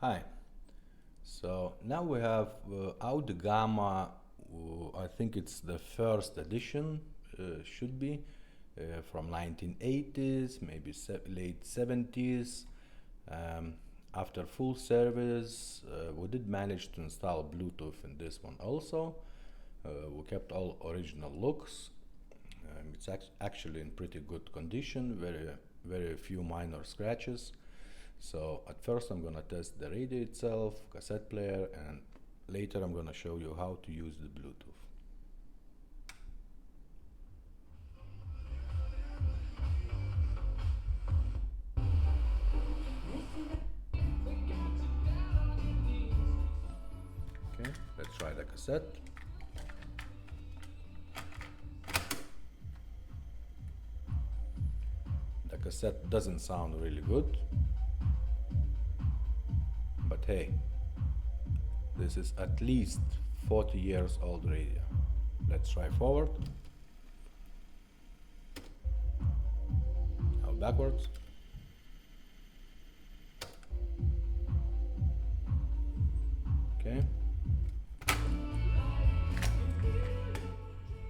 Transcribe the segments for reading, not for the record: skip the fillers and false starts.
Hi. So now we have Audi Gamma. I think it's the first edition, should be from 1980s, maybe late 70s. Um, After full service, we did manage to install Bluetooth in this one also. We kept all original looks. It's actually in pretty good condition, very few minor scratches. So at first I'm gonna test the radio itself, cassette player, and later I'm gonna show you how to use the Bluetooth. Okay, let's try the cassette. The cassette doesn't sound really good, but hey, this is at least 40 years old radio. Let's try forward. Now backwards. Okay.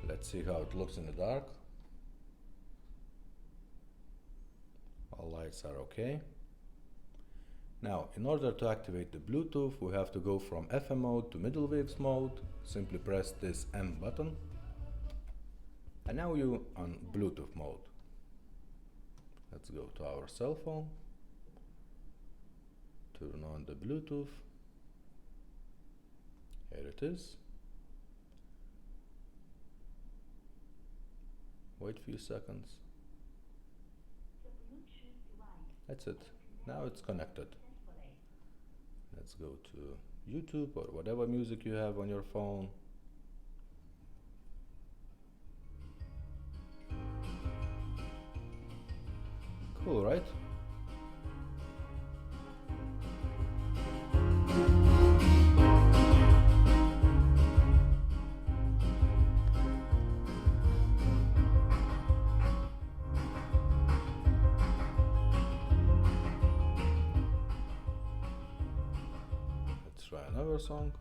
Let's see how it looks in the dark. All lights are okay. Now, in order to activate the Bluetooth, we have to go from FM mode to middle waves mode. Simply press this M button. And now you're on Bluetooth mode. Let's go to our cell phone. Turn on the Bluetooth. Here it is. Wait a few seconds. That's it. Now it's connected. Let's go to YouTube or whatever music you have on your phone. Cool, right? Let's try another song.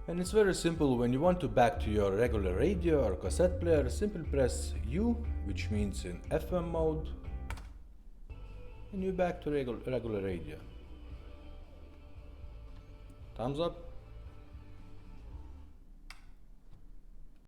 And it's very simple. When you want to back to your regular radio or cassette player, simply press U, which means in FM mode, and you back to regular radio. Thumbs up.